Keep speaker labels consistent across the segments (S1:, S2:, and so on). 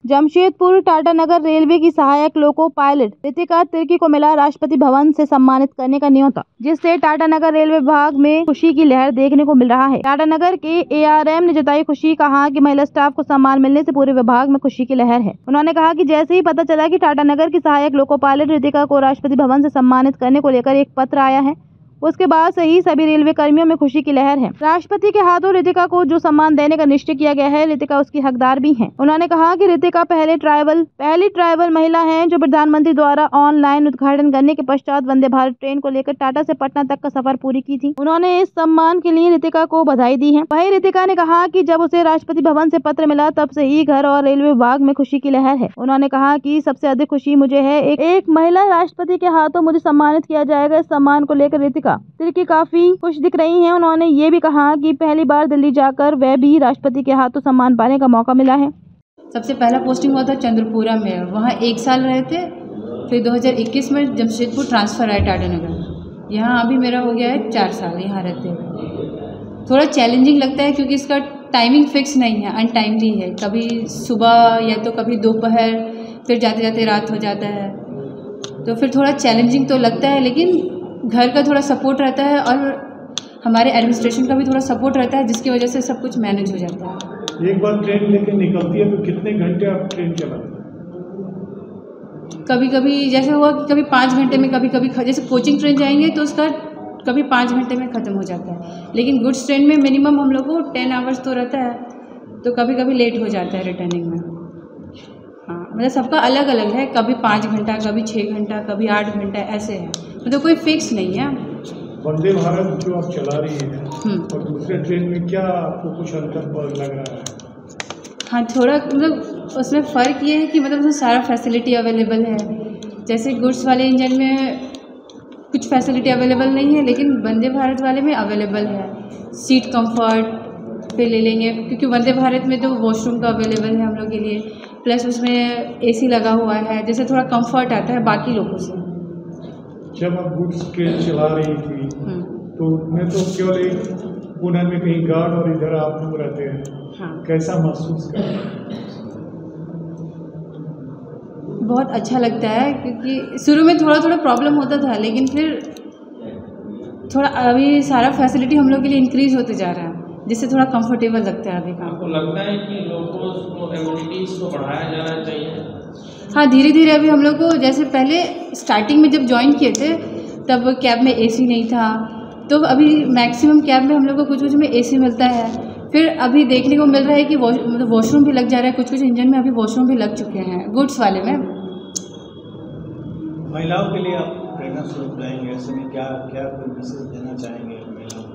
S1: Jamshedpur Tatanagar railway की सहायक loco pilot Ritika Tirkey को मिला राष्ट्रपति भवन से सम्मानित करने का न्योता, जिससे टाटानगर रेलवे विभाग में खुशी की लहर देखने को मिल रहा है। टाटानगर के एआरएम ने जताई खुशी, कहा कि महिला स्टाफ को सम्मान मिलने से पूरे विभाग में खुशी की लहर है। उन्होंने कहा कि जैसे ही पता चला कि टाटानगर की सहायक लोको पायलट रितिका को राष्ट्रपति भवन से सम्मानित करने को लेकर एक पत्र आया है, उसके बाद से ही सभी रेलवे कर्मियों में खुशी की लहर है। राष्ट्रपति के हाथों रितिका को जो सम्मान देने का निश्चय किया गया है, रितिका उसकी हकदार भी हैं। उन्होंने कहा कि रितिका पहली ट्राइबल महिला हैं जो प्रधानमंत्री द्वारा ऑनलाइन उद्घाटन करने के पश्चात वंदे भारत ट्रेन को लेकर टाटा से पटना तक का सफर पूरी की थी। उन्होंने इस सम्मान के लिए रितिका को बधाई दी है। वहीं रितिका ने कहा कि जब उसे राष्ट्रपति भवन से पत्र मिला तब से ही घर और रेलवे विभाग में खुशी की लहर है। उन्होंने कहा कि सबसे अधिक खुशी मुझे है एक महिला राष्ट्रपति के हाथों मुझे सम्मानित किया जाएगा। इस सम्मान को लेकर रितिका तिर्की काफी खुश दिख रही हैं। उन्होंने ये भी कहा कि पहली बार दिल्ली जाकर वह भी राष्ट्रपति के हाथों सम्मान पाने का मौका मिला है।
S2: सबसे पहला पोस्टिंग हुआ था चंद्रपुरा में, वहाँ 1 साल रहे थे। फिर 2021 में जमशेदपुर ट्रांसफ़र आया टाटानगर। यहाँ अभी मेरा हो गया है 4 साल यहाँ रहते हुए। थोड़ा चैलेंजिंग लगता है क्योंकि इसका टाइमिंग फिक्स नहीं है, अनटाइमली है। कभी सुबह या तो कभी दोपहर, फिर जाते जाते रात हो जाता है, तो फिर थोड़ा चैलेंजिंग तो लगता है। लेकिन घर का थोड़ा सपोर्ट रहता है और हमारे एडमिनिस्ट्रेशन का भी थोड़ा सपोर्ट रहता है, जिसकी वजह से सब कुछ मैनेज हो जाता है।
S3: एक बार ट्रेन लेके निकलती है तो कितने घंटे आप ट्रेन चलाते हैं?
S2: कभी कभी जैसे हुआ कि कभी 5 घंटे में, कभी कभी जैसे कोचिंग ट्रेन जाएंगे तो उसका कभी 5 घंटे में ख़त्म हो जाता है। लेकिन गुड्स ट्रेन में मिनिमम हम लोग को 10 आवर्स तो रहता है, तो कभी कभी लेट हो जाता है रिटर्निंग में। हाँ, मतलब सबका अलग अलग है, कभी 5 घंटा, कभी 6 घंटा, कभी 8 घंटा, ऐसे है। मतलब कोई फिक्स नहीं है।
S3: वंदे भारत जो आप चला रही हैं और दूसरे ट्रेन में क्या आपको कुछ अंतर लग रहा है?
S2: हाँ, थोड़ा मतलब उसमें फ़र्क ये है कि मतलब उसमें सारा फैसिलिटी अवेलेबल है। जैसे गुड्स वाले इंजन में कुछ फैसिलिटी अवेलेबल नहीं है, लेकिन वंदे भारत वाले में अवेलेबल है। सीट कंफर्ट पे ले लेंगे क्योंकि वंदे भारत में तो वॉशरूम का अवेलेबल है हम लोग के लिए, प्लस उसमें एसी लगा हुआ है, जैसे थोड़ा कंफर्ट आता है बाकी लोगों से।
S3: जब आप गुड्स ट्रेन चला रही थी तो मैं तो केवल एक पुणे में कहीं गार्ड और इधर आप लोग रहते हैं।
S2: हाँ,
S3: कैसा महसूस कर?
S2: बहुत अच्छा लगता है क्योंकि शुरू में थोड़ा थोड़ा प्रॉब्लम होता था, लेकिन फिर थोड़ा अभी सारा फैसिलिटी हम लोग के लिए इंक्रीज होते जा रहा है, जिससे थोड़ा कंफर्टेबल लगता है अभी काम।
S4: आपको लगता है कि लोगों को एमिनिटीज़ को बढ़ाया जाना चाहिए?
S2: हाँ, धीरे धीरे अभी हम लोग को, जैसे पहले स्टार्टिंग में जब ज्वाइन किए थे तब कैब में एसी नहीं था, तो अभी मैक्सिमम कैब में हम लोग को कुछ कुछ में एसी मिलता है। फिर अभी देखने को मिल रहा है कि मतलब वॉशरूम भी लग जा रहा है, कुछ कुछ इंजन में अभी वॉशरूम भी लग चुके हैं गुड्स वाले में।
S5: महिलाओं के लिए आप प्रेरणा स्वरूप रहेंगे, ऐसे में क्या क्या कोई मैसेज देना चाहेंगे महिलाओं को?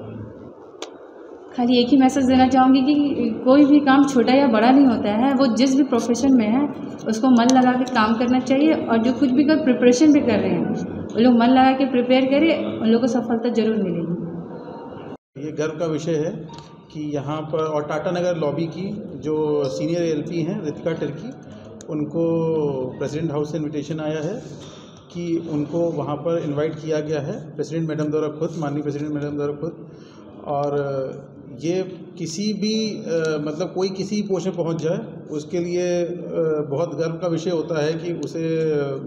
S2: खाली एक ही मैसेज देना चाहूँगी कि कोई भी काम छोटा या बड़ा नहीं होता है, वो जिस भी प्रोफेशन में है उसको मन लगा के काम करना चाहिए। और जो कुछ भी प्रिपरेशन भी कर रहे हैं वो लोग मन लगा के प्रिपेयर करें, उन लोगों को सफलता जरूर मिलेगी।
S6: ये गर्व का विषय है कि यहाँ पर और टाटानगर लॉबी की जो सीनियर एलपी हैं रितिका तिर्की, उनको प्रेसिडेंट हाउस से इनविटेशन आया है कि उनको वहाँ पर इनवाइट किया गया है प्रेसिडेंट मैडम द्वारा खुद, माननीय प्रेसिडेंट मैडम द्वारा खुद। और ये किसी भी मतलब कोई किसी पोस्ट में पहुँच जाए उसके लिए बहुत गर्व का विषय होता है कि उसे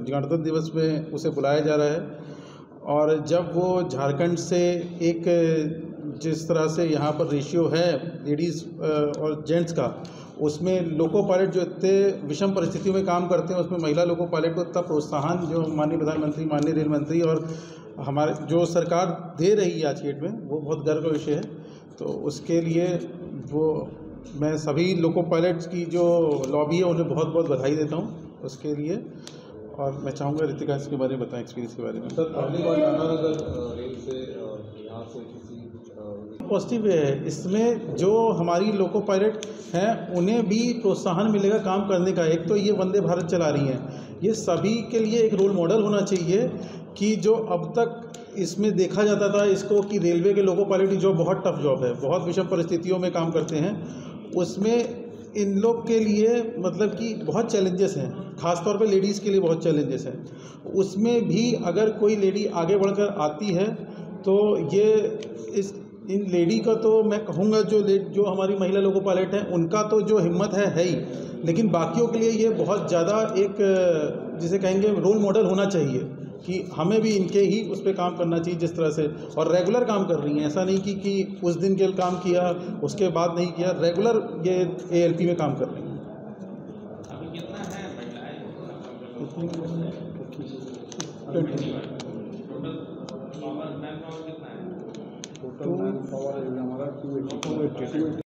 S6: गणतंत्र दिवस में उसे बुलाया जा रहा है। और जब वो झारखंड से एक जिस तरह से यहाँ पर रेशियो है लेडीज़ और जेंट्स का, उसमें लोको पायलट जो इतने विषम परिस्थितियों में काम करते हैं, उसमें महिला लोको पायलट को इतना प्रोत्साहन जो माननीय प्रधानमंत्री, माननीय रेल मंत्री और हमारे जो सरकार दे रही है आज की डेट में, वो बहुत गर्व का विषय है। तो उसके लिए वो मैं सभी लोको पायलट्स की जो लॉबी है उन्हें बहुत बहुत बधाई देता हूँ उसके लिए। और मैं चाहूँगा रितिका इसके बारे में बताएं, एक्सपीरियंस के बारे में।
S7: सर, पहली बार टाटानगर रेल से यहाँ से किसी
S6: पॉजिटिव है इसमें, जो हमारी लोको पायलट हैं उन्हें भी प्रोत्साहन मिलेगा काम करने का। एक तो ये वंदे भारत चला रही हैं, ये सभी के लिए एक रोल मॉडल होना चाहिए कि जो अब तक इसमें देखा जाता था इसको कि रेलवे के लोको पायलट की जॉब बहुत टफ जॉब है, बहुत विषम परिस्थितियों में काम करते हैं, उसमें इन लोग के लिए मतलब कि बहुत चैलेंजेस हैं, ख़ासतौर पे लेडीज़ के लिए बहुत चैलेंजेस हैं। उसमें भी अगर कोई लेडी आगे बढ़कर आती है तो ये इस इन लेडी का तो मैं कहूँगा जो हमारी महिला लोको पायलट हैं उनका तो जो हिम्मत है ही, लेकिन बाकियों के लिए ये बहुत ज़्यादा एक जिसे कहेंगे रोल मॉडल होना चाहिए कि हमें भी इनके ही उस पर काम करना चाहिए जिस तरह से, और रेगुलर काम कर रही हैं। ऐसा नहीं कि उस दिन के काम किया उसके बाद नहीं किया, रेगुलर ये ALP में काम कर रही हैं।
S4: अभी कितना है महिलाएं? टोटल पावर मैन पावर कितना है?
S7: टोटल मैन पावर हमारा 280